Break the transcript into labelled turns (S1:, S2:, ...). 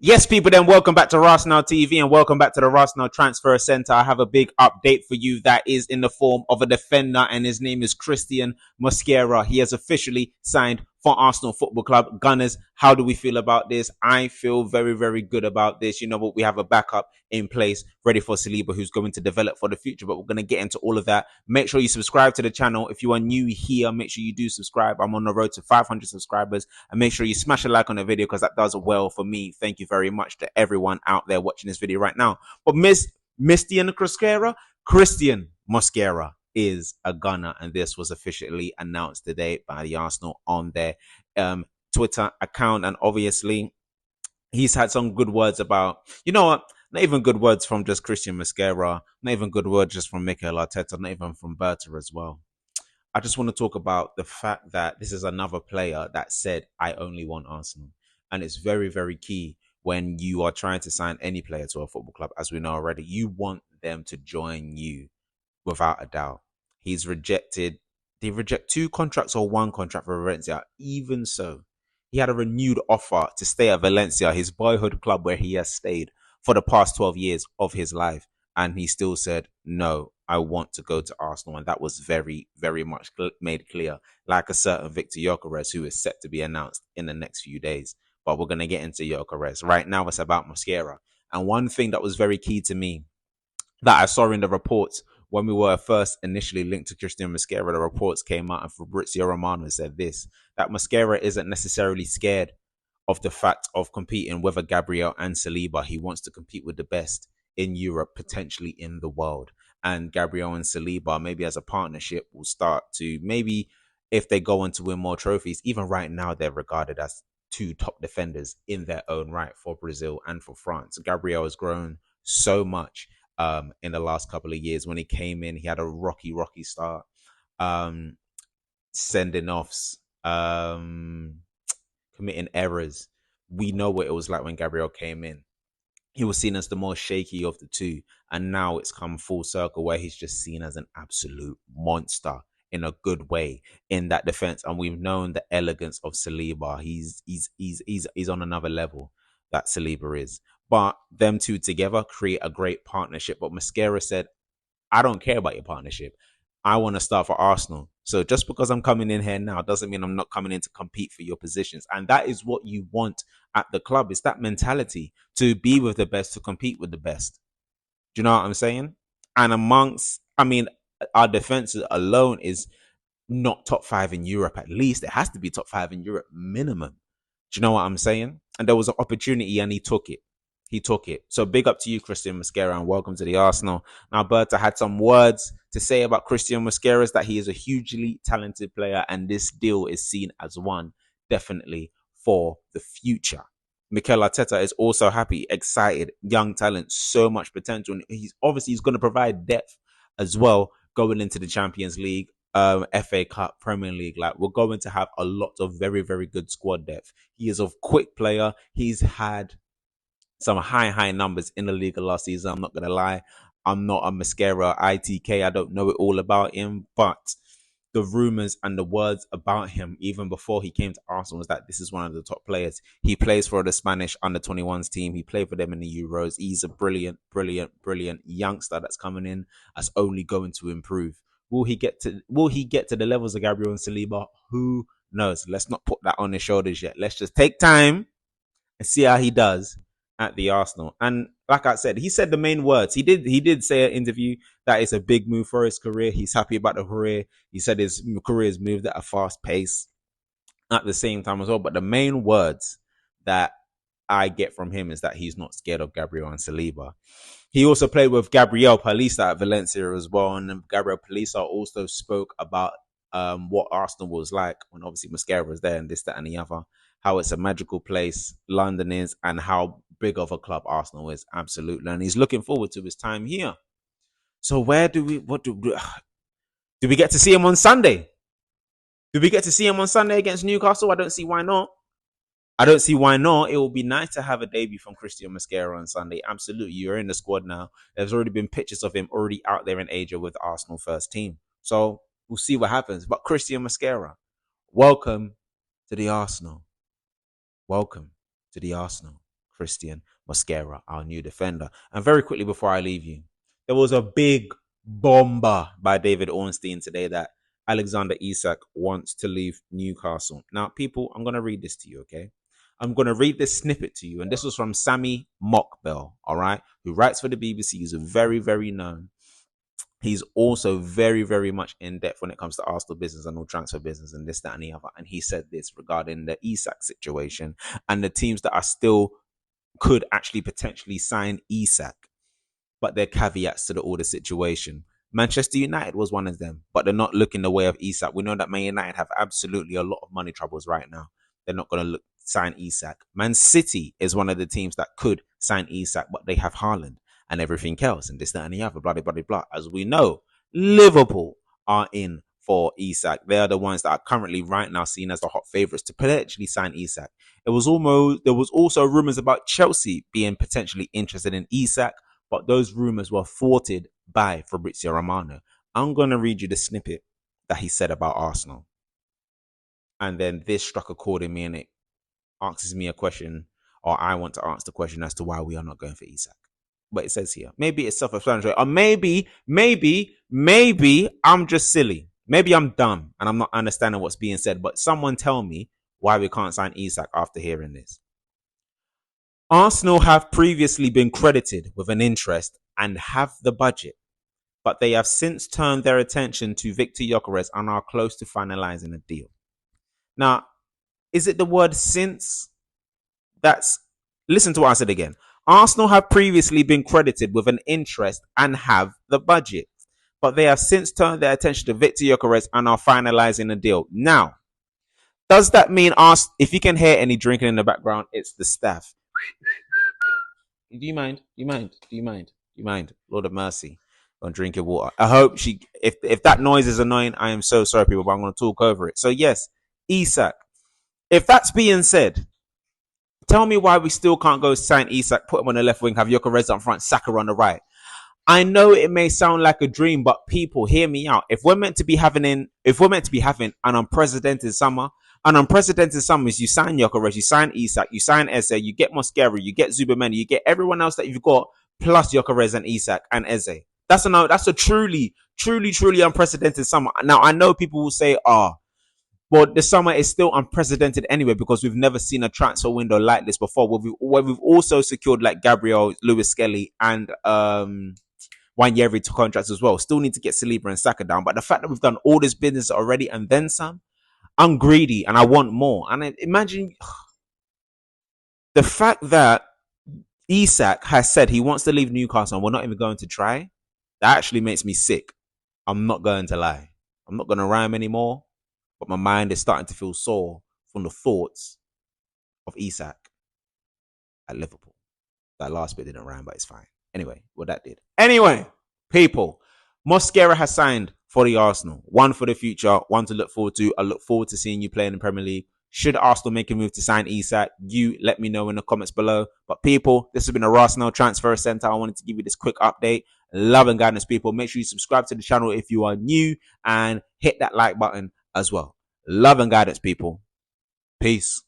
S1: Yes, people, then welcome back to RASenal TV and welcome back to the RASenal Transfer Center. I have a big update for you that is in the form of a defender, and his name is Christian Mosquera. He has officially signed for Arsenal Football Club. Gunners, how do we feel about this? I feel very, very good about this. You know what? We have a backup in place ready for Saliba, who's going to develop for the future, but we're going to get into all of that. Make sure you subscribe to the channel. If you are new here, make sure you do subscribe. I'm on the road to 500 subscribers, and make sure you smash a like on the video because that does well for me. Thank you very much to everyone out there watching this video right now. But Christian Mosquera is a gunner, and this was officially announced today by the Arsenal on their Twitter account. And obviously, he's had some good words about, you know what, not even good words from just Christian Mosquera, not even good words just from Mikel Arteta, not even from Berta as well. I just want to talk about the fact that this is another player that said, I only want Arsenal. And it's very, very key when you are trying to sign any player to a football club, as we know already. You want them to join you without a doubt. They reject 2 contracts or 1 contract for Valencia. Even so, he had a renewed offer to stay at Valencia, his boyhood club where he has stayed for the past 12 years of his life. And he still said, no, I want to go to Arsenal. And that was very, very much made clear, like a certain Victor Gyökeres, who is set to be announced in the next few days. But we're going to get into Gyökeres. Right now, it's about Mosquera. And one thing that was very key to me that I saw in the reports when we were first initially linked to Christian Mosquera, the reports came out and Fabrizio Romano said this, that Mosquera isn't necessarily scared of the fact of competing with a Gabriel and Saliba. He wants to compete with the best in Europe, potentially in the world. And Gabriel and Saliba, maybe as a partnership, will start to, maybe if they go on to win more trophies, even right now, they're regarded as 2 top defenders in their own right for Brazil and for France. Gabriel has grown so much in the last couple of years. When he came in, he had a rocky start, sending offs, committing errors. We know what it was like when Gabriel came in. He was seen as the more shaky of the 2, and now it's come full circle where he's just seen as an absolute monster in a good way in that defense. And we've known the elegance of Saliba. He's on another level, that Saliba is. But them 2 together create a great partnership. But Mosquera said, I don't care about your partnership. I want to start for Arsenal. So just because I'm coming in here now doesn't mean I'm not coming in to compete for your positions. And that is what you want at the club. It's that mentality to be with the best, to compete with the best. Do you know what I'm saying? And our defense alone is not top 5 in Europe. At least it has to be top 5 in Europe minimum. Do you know what I'm saying? And there was an opportunity and he took it. So big up to you, Christian Mosquera, and welcome to the Arsenal. Now, Berta had some words to say about Christian Mosquera, is that he is a hugely talented player, and this deal is seen as one definitely for the future. Mikel Arteta is also happy, excited, young talent, so much potential. And he's going to provide depth as well going into the Champions League, FA Cup, Premier League. Like, we're going to have a lot of very, very good squad depth. He is a quick player. He's had some high numbers in the league last season. I'm not going to lie. I'm not a Mosquera ITK. I don't know it all about him, but the rumors and the words about him, even before he came to Arsenal, was that this is one of the top players. He plays for the Spanish under-21s team. He played for them in the Euros. He's a brilliant youngster that's coming in, that's only going to improve. Will he get to the levels of Gabriel and Saliba? Who knows? Let's not put that on his shoulders yet. Let's just take time and see how he does at the Arsenal. And like I said, he said the main words. He did say in an interview that it's a big move for his career. He's happy about the career. He said his career has moved at a fast pace at the same time as well. But the main words that I get from him is that he's not scared of Gabriel and Saliba. He also played with Gabriel Palisa at Valencia as well. And Gabriel Palisa also spoke about what Arsenal was like when obviously Mosquera was there, and this, that, and the other. How it's a magical place London is, and how big of a club Arsenal is. Absolutely. And he's looking forward to his time here. So do we get to see him on Sunday? Do we get to see him on Sunday against Newcastle? I don't see why not. It will be nice to have a debut from Christian Mosquera on Sunday. Absolutely. You're in the squad now. There's already been pictures of him already out there in Asia with the Arsenal first team. So we'll see what happens. But Christian Mosquera, welcome to the Arsenal. Welcome to the Arsenal. Christian Mosquera, our new defender. And very quickly before I leave you, there was a big bomber by David Ornstein today that Alexander Isak wants to leave Newcastle. Now, people, I'm going to read this to you, okay? I'm going to read this snippet to you. And this was from Sammy Mockbell, all right, who writes for the BBC. He's a very, very known. He's also very, very much in depth when it comes to Arsenal business and all transfer business and this, that, and the other. And he said this regarding the Isak situation and the teams that are still could actually potentially sign Isak, but there are caveats to the order situation. Manchester United was one of them, but they're not looking the way of Isak. We know that Man United have absolutely a lot of money troubles right now. They're not going to sign Isak. Man City is one of the teams that could sign Isak, but they have Haaland and everything else and this, that, and the other, blah, blah, blah, blah. As we know, Liverpool are in for Isak. They are the ones that are currently right now seen as the hot favourites to potentially sign Isak. There was also rumours about Chelsea being potentially interested in Isak, but those rumours were thwarted by Fabrizio Romano. I'm going to read you the snippet that he said about Arsenal. And then this struck a chord in me and it asks me a question, or I want to ask the question as to why we are not going for Isak. But it says here, maybe it's self-explanatory, or maybe I'm just silly. Maybe I'm dumb and I'm not understanding what's being said, but someone tell me why we can't sign Isak after hearing this. Arsenal have previously been credited with an interest and have the budget, but they have since turned their attention to Victor Gyökeres and are close to finalizing a deal. Now, is it the word since? Listen to what I said again. Arsenal have previously been credited with an interest and have the budget, but they have since turned their attention to Victor Gyökeres and are finalizing a deal. Now, does that mean if you can hear any drinking in the background, it's the staff. Do you mind? Lord of mercy. On drinking water. I hope if that noise is annoying, I am so sorry, people, but I'm going to talk over it. So yes, Isak. If that's being said, tell me why we still can't go sign Isak, put him on the left wing, have Gyökeres up front, Saka on the right. I know it may sound like a dream, but people, hear me out. If we're meant to be having an unprecedented summer is you sign Gyökeres, you sign Isak, you sign Eze, you get Mosquera, you get Zubameni, you get everyone else that you've got, plus Gyökeres and Isak and Eze. That's a truly unprecedented summer. Now, I know people will say, but the summer is still unprecedented anyway because we've never seen a transfer window like this before. Where we've also secured like Gabriel, Lewis Skelly, and Wanyeri to contracts as well. Still need to get Saliba and Saka down. But the fact that we've done all this business already and then some, I'm greedy and I want more. And imagine the fact that Isak has said he wants to leave Newcastle and we're not even going to try. That actually makes me sick. I'm not going to lie. I'm not going to rhyme anymore, but my mind is starting to feel sore from the thoughts of Isak at Liverpool. That last bit didn't rhyme, but it's fine. Anyway, that did. Anyway, people, Mosquera has signed for the Arsenal. One for the future, one to look forward to. I look forward to seeing you play in the Premier League. Should Arsenal make a move to sign Isak? You let me know in the comments below. But people, this has been a RASenal Transfer Center. I wanted to give you this quick update. Love and guidance, people. Make sure you subscribe to the channel if you are new and hit that like button as well. Love and guidance, people. Peace.